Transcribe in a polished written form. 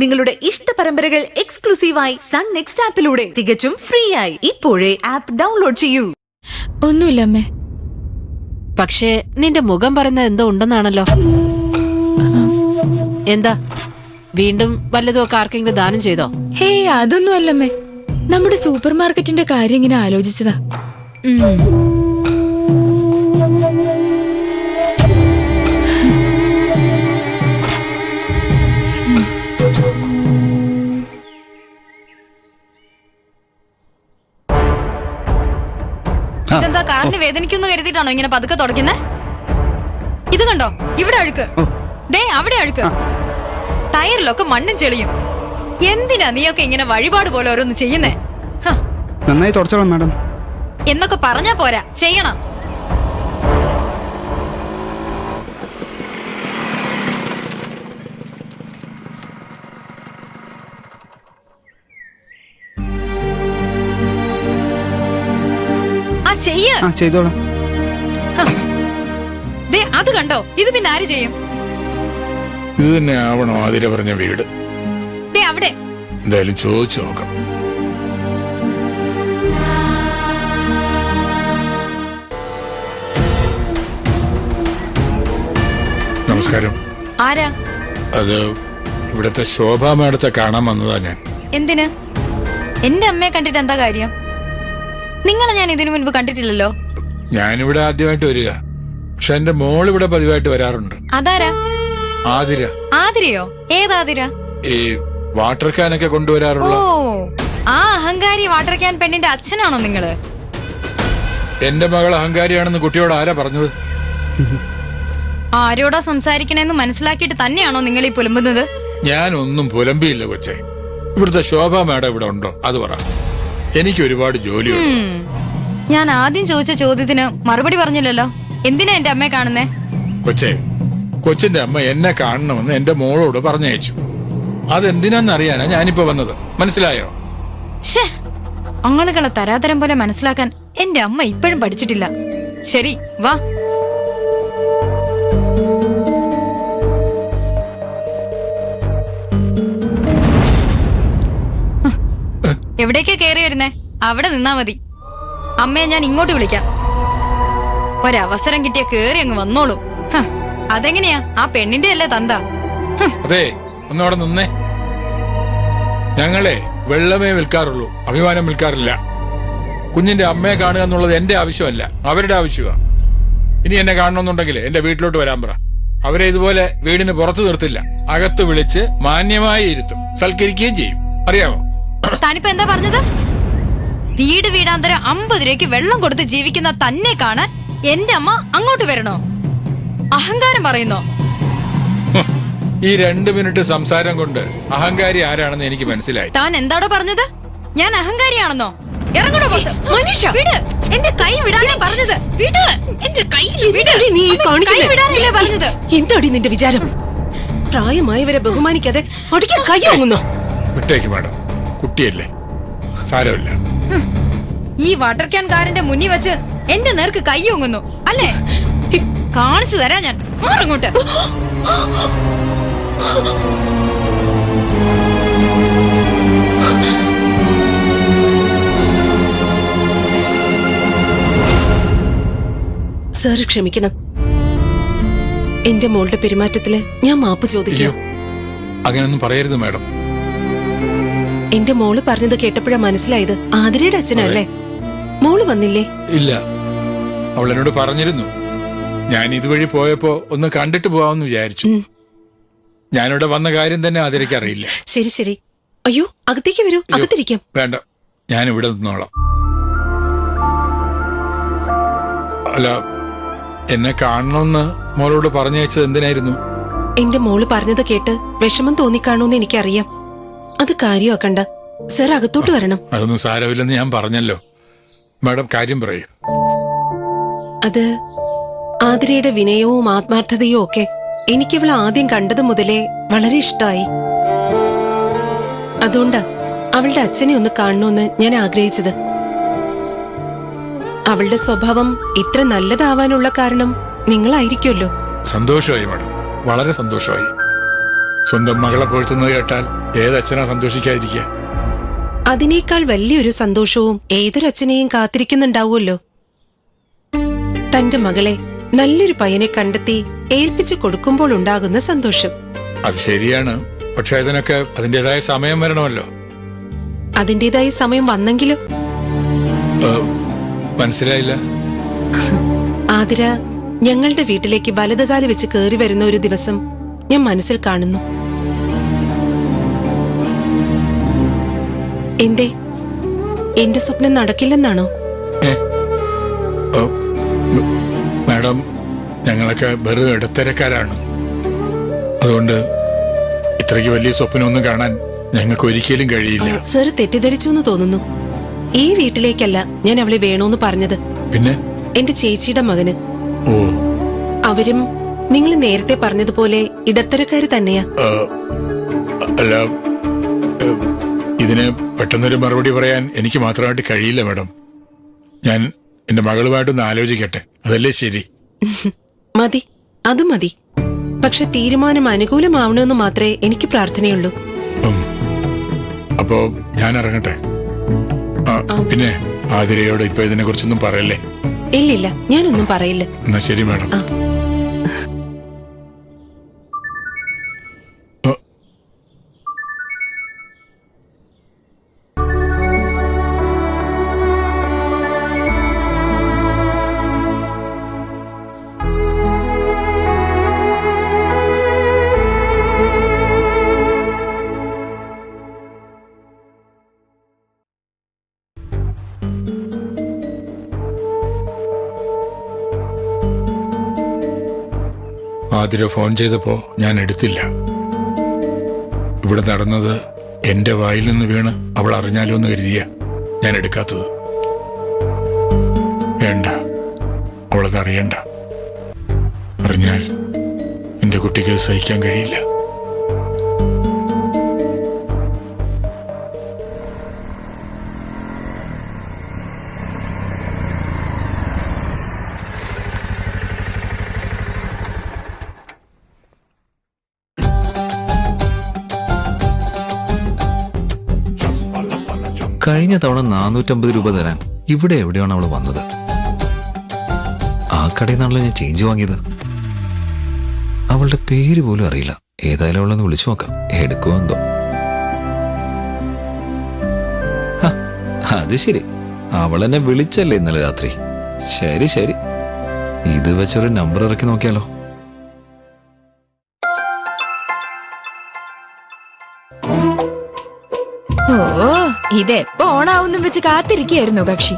നിങ്ങളുടെ ഇഷ്ട പരമ്പരകൾ എക്സ്ക്ലൂസീവായി സൺ നെക്സ്റ്റ് ആപ്പിലൂടെ തികച്ചും ഫ്രീ ആയി. ഇപ്പോഴേ ആപ്പ് ഡൗൺലോഡ് ചെയ്യൂ. ഒന്നുമില്ല അമ്മേ. പക്ഷേ നിന്റെ മുഖം പറയുന്നത് എന്തോ ഉണ്ടെന്നാണല്ലോ. എന്താ വീണ്ടും വല്ലതുമൊക്കെ ആർക്കെങ്കിലും ദാനം ചെയ്തോ? ഹേയ്, അതൊന്നും അല്ലമ്മേ. നമ്മുടെ സൂപ്പർ മാർക്കറ്റിന്റെ കാര്യം ഇങ്ങനെ ആലോചിച്ചതാ. ഇതെന്താ കാറിന് വേദനിക്കുന്നു കരുതിയിട്ടാണോ ഇങ്ങനെ പതുക്കെ തുടക്കുന്നേ? ഇത് കണ്ടോ, ഇവിടെ അഴുക്ക്, ദേ അവിടെ അഴുക്ക്, ടയറിലൊക്കെ മണ്ണും ചെളിയും. എന്തിനാ നീയൊക്കെ ഇങ്ങനെ വഴിപാട് പോലെ ഓരോന്ന് ചെയ്യുന്നേ? നന്നായി തുടച്ചോളാം മാഡം. എന്നൊക്കെ പറഞ്ഞാ പോരാ, ചെയ്യണം. ചെയ്തോളാം. അത് കണ്ടോ, ഇത് പിന്നെ ആര് ചെയ്യും? ഇത് തന്നെ ആവണോ ആതിര പറഞ്ഞ വീട്? അവിടെ എന്തായാലും ചോദിച്ചു നോക്കാം. നമസ്കാരം. ആരാ? അത് ഇവിടത്തെ ശോഭാ മാഡത്തെ കാണാൻ വന്നതാ ഞാൻ. എന്തിന്? എന്റെ അമ്മയെ കണ്ടിട്ട് എന്താ കാര്യം? നിങ്ങളെ ഞാൻ ഇതിനു മുൻപ് കണ്ടിട്ടില്ലല്ലോ. ഞാനിവിടെ ആദ്യമായിട്ട് വരിക. പക്ഷെ എന്റെ മോൾ ഇവിടെ പതിവായിട്ട് വരാറുണ്ട്. അതാരാ? ആതിര. ആതിരയോ? ഏതാതിര? ഈ വാട്ടർ ക്യാനൊക്കെ കൊണ്ടുവരാറുള്ള. ഓ, ആ അഹങ്കാരി വാട്ടർ ക്യാൻ പെണ്ണിന്റെ അച്ഛനാണോ നിങ്ങള്? എന്റെ മകൾ അഹങ്കാരിയാണെന്ന് കുട്ടിയോട് ആരാ പറഞ്ഞത്? ആരോടാ സംസാരിക്കണേന്ന് മനസ്സിലാക്കിയിട്ട് തന്നെയാണോ നിങ്ങൾ ഈ പുലമ്പുന്നത്? ഞാനൊന്നും പുലമ്പിയില്ല കൊച്ചേ. ഇവിടുത്തെ ശോഭാ മാഡം ഇവിടെ ഉണ്ടോ അത് പറ. എനിക്ക് ഒരുപാട് ജോലിയുണ്ട്. ഞാൻ ആദ്യം ചോദിച്ച ചോദ്യത്തിന് മറുപടി പറഞ്ഞില്ലല്ലോ. എന്തിനാ എന്റെ അമ്മയെ കാണുന്നേ? കൊച്ചേ, കൊച്ചിന്റെ അമ്മ എന്നെ കാണണമെന്ന് എന്റെ മോളോട് പറഞ്ഞയച്ചു. അതെന്തിനാന്നറിയാനാ ഞാനിപ്പോ വന്നത്. മനസ്സിലായോ? ആളുകളെ തരാതരം പോലെ മനസ്സിലാക്കാൻ എന്റെ അമ്മ ഇപ്പോഴും പഠിച്ചിട്ടില്ല. ശരി, വാ. എവിടേക്കാ കേറി വരുന്നേ? അവിടെ നിന്നാ മതി. അമ്മയെ ഞാൻ ഇങ്ങോട്ട് വിളിക്കാം. ഒരവസരം കിട്ടിയ കേറി അങ്ങ് വന്നോളൂ. അതെങ്ങനെയാ? ആ പെണ്ണിന്റെ അല്ലേ തന്ത? അതെ, ഒന്നവിടെ നിന്നേ. ഞങ്ങളെ വെള്ളമേ വിൽക്കാറുള്ളൂ, അഭിമാനം വിൽക്കാറില്ല. കുഞ്ഞിന്റെ അമ്മയെ കാണുക എന്നുള്ളത് എന്റെ ആവശ്യമല്ല, അവരുടെ ആവശ്യമാണ്. ഇനി എന്നെ കാണണമെന്നുണ്ടെങ്കിൽ എന്റെ വീട്ടിലോട്ട് വരാൻ പറ. അവരെ ഇതുപോലെ വീടിന് പുറത്തു നിർത്തില്ല, അകത്ത് വിളിച്ച് മാന്യമായി ഇരുത്തും, സൽക്കരിക്കുകയും ചെയ്യും. അറിയാമോ? താനിപ്പോ എന്താ പറഞ്ഞത്? വീട് വീടാന്തരം 50 രൂപയ്ക്ക് വെള്ളം കൊടുത്ത് ജീവിക്കുന്ന തന്നെ കാണാൻ എന്റെ അമ്മ അങ്ങോട്ട് വരണോ? അഹങ്കാരം പറയുന്നോ? ഈ 2 മിനിറ്റ് സംസാരം കൊണ്ട് അഹങ്കാരി ആരാണെന്ന് എനിക്ക് മനസ്സിലായി. താൻ എന്താടോ പറഞ്ഞത്? ഞാൻ അഹങ്കാരിയാണെന്നോ? ഇറങ്ങണോ പുറത്ത്? വിട്, എന്റെ കൈ വിടാനാ പറഞ്ഞത്. വിട്, എന്റെ കൈ വിടാനല്ലേ പറഞ്ഞത്. എന്താടി നിന്റെ വിചാരം? പ്രായമായവരെ ബഹുമാനിക്കാതെ ഒടിക്കാൻ കൈ വാങ്ങുന്നോ? വിട്ടേക്ക് മാഡം, കുട്ടിയല്ലേ, സാരമില്ല. ഈ വാട്ടർ ക്യാൻ കാരന്റെ മുന്നിൽ വെച്ച് എന്റെ നേർക്ക് കൈ ഒങ്ങുന്നു അല്ലേ? കാണിച്ചു തരാ ഞാൻ. അങ്ങോട്ട് സാർ ക്ഷമിക്കണം. എന്റെ മോളുടെ പെരുമാറ്റത്തില് ഞാൻ മാപ്പ് ചോദിക്കാം. അങ്ങനൊന്നും പറയരുത് മാഡം. എന്റെ മോള് പറഞ്ഞത് കേട്ടപ്പോഴാ മനസ്സിലായത് ആതിരയുടെ അച്ഛനല്ലേ. മോള് വന്നില്ലേ? ഇല്ല, അവൾ എന്നോട് പറഞ്ഞിരുന്നു. ഞാൻ ഇതുവഴി പോയപ്പോ ഒന്ന് കണ്ടിട്ട് പോവാമെന്ന് വിചാരിച്ചു. ഞാനിവിടെ വന്ന കാര്യം തന്നെ ആതിരയ്ക്ക് അറിയില്ല. ശരി ശരി. അയ്യോ, അകത്തേക്ക് വരൂ, അകത്തിരിക്കാം. വേണ്ട, ഞാൻ ഇവിടെ നിന്നോളാം. അല്ല, എന്നെ കാണണമെന്ന് മോളോട് പറഞ്ഞയച്ചത് എന്തിനായിരുന്നു? എന്റെ മോള് പറഞ്ഞത് കേട്ട് വിഷമം തോന്നിക്കാണോന്ന് എനിക്കറിയാം. അത് കാര്യമാക്കണ്ട. സർ അകത്തോട്ട് വരണം. അതൊന്നും സാരമില്ലെന്ന് ഞാൻ പറഞ്ഞല്ലോ. മാഡം കാര്യം പറയൂ. അത് ആതിരയുടെ വിനയവും ആത്മാർത്ഥതയും ഒക്കെ എനിക്കിവളെ ആദ്യം കണ്ടത് മുതലേ വളരെ ഇഷ്ടമായി. അതുകൊണ്ടാ അവളുടെ അച്ഛനെ ഒന്ന് കാണണമെന്ന് ഞാൻ ആഗ്രഹിച്ചത്. അവളുടെ സ്വഭാവം ഇത്ര നല്ലതാവാനുള്ള കാരണം നിങ്ങളായിരിക്കുമല്ലോ. സന്തോഷമായി മാഡം, വളരെ സന്തോഷമായി. സ്വന്തം മകളെ പുകഴ്ത്തുന്നത് കേട്ടാൽ ഏതച്ഛനാ സന്തോഷിക്കാതിരിക്കുക? അതിനേക്കാൾ വലിയൊരു സന്തോഷവും ഏതൊരച്ഛനെയും കാത്തിരിക്കുന്നുണ്ടാവുമല്ലോ. തന്റെ മകളെ നല്ലൊരു പയ്യനെ കണ്ടെത്തി ഏൽപ്പിച്ചു കൊടുക്കുമ്പോൾ ഉണ്ടാകുന്ന സന്തോഷം. അത് ശരിയാണ്. പക്ഷെ അതിനൊക്കെ അതിൻ്റെതായ സമയം വരണമല്ലോ. അതിന്റേതായ സമയം വന്നെങ്കിലോ? മനസ്സിലായില്ല. ആതിര ഞങ്ങളുടെ വീട്ടിലേക്ക് വലതുകാല് വെച്ച് കയറി വരുന്ന ഒരു ദിവസം ഞാൻ മനസ്സിൽ കാണുന്നു. എന്തേ, എന്റെ സ്വപ്നം നടക്കില്ലെന്നാണോ? മാഡം, ഞങ്ങളൊക്കെ വെറും ഇടത്തരക്കാരാണ്. അതുകൊണ്ട് ഇത്രയ്ക്ക് വലിയ സ്വപ്നമൊന്നും കാണാൻ ഞങ്ങൾക്ക് ഒരിക്കലും കഴിയില്ല. സർ തെറ്റിദ്ധരിച്ചു എന്ന് തോന്നുന്നു. ഈ വീട്ടിലേക്കല്ല ഞാൻ അവളെ വേണോന്ന് പറഞ്ഞത്. പിന്നെ എന്റെ ചേച്ചിയുടെ മകന്. ഓ, അവരും നിങ്ങൾ നേരത്തെ പറഞ്ഞതുപോലെ ഇടത്തരക്കാര് തന്നെയാ. അല്ല, ഇതിന് പെട്ടെന്നൊരു മറുപടി പറയാൻ എനിക്ക് മാത്രമായിട്ട് കഴിയില്ല മാഡം. ഞാൻ എന്റെ മകളുമായിട്ടൊന്ന് ആലോചിക്കട്ടെ, അതല്ലേ ശരി? മതി, അത് മതി. പക്ഷെ തീരുമാനം അനുകൂലമാവണമെന്ന് മാത്രമേ എനിക്ക് പ്രാർത്ഥനയുള്ളൂ. അപ്പോ ഞാൻ ഇറങ്ങട്ടെ. പിന്നെ ആതിരയോട് ഇപ്പൊ ഇതിനെ കുറിച്ചൊന്നും പറയല്ലേ? ഇല്ലില്ല, ഞാനൊന്നും പറയില്ല. എന്നാ ശരി മാഡം. ആതിര ഫോൺ ചെയ്തപ്പോ ഞാൻ എടുത്തില്ല. ഇവിടെ നടന്നത് എന്റെ വായിൽ നിന്ന് വീണ് അവൾ അറിഞ്ഞാലോ എന്ന് കരുതിയ ഞാൻ എടുക്കാത്തത്. വേണ്ട, അവളത് അറിയണ്ട. അറിഞ്ഞാൽ എന്റെ കുട്ടിക്ക് സഹിക്കാൻ കഴിയില്ല. കഴിഞ്ഞ തവണ 450 രൂപ തരാൻ ഇവിടെ എവിടെയാണ് അവൾ വന്നത്? ആ കടയിൽ നിന്നാണല്ലോ ഞാൻ ചേഞ്ച് വാങ്ങിയത്. അവളുടെ പേര് പോലും അറിയില്ല. ഏതായാലും അവളൊന്ന് വിളിച്ചു നോക്കാം, എടുക്കുമോ എന്തോ. അത് ശരി, അവളെന്നെ വിളിച്ചല്ലേ ഇന്നലെ രാത്രി. ശരി ശരി, ഇത് വെച്ചൊരു നമ്പർ ഇറക്കി നോക്കിയാലോ. ഓ, ഇതെപ്പോ ഓണാവുന്നും വെച്ച് കാത്തിരിക്കുകയായിരുന്നു കക്ഷി.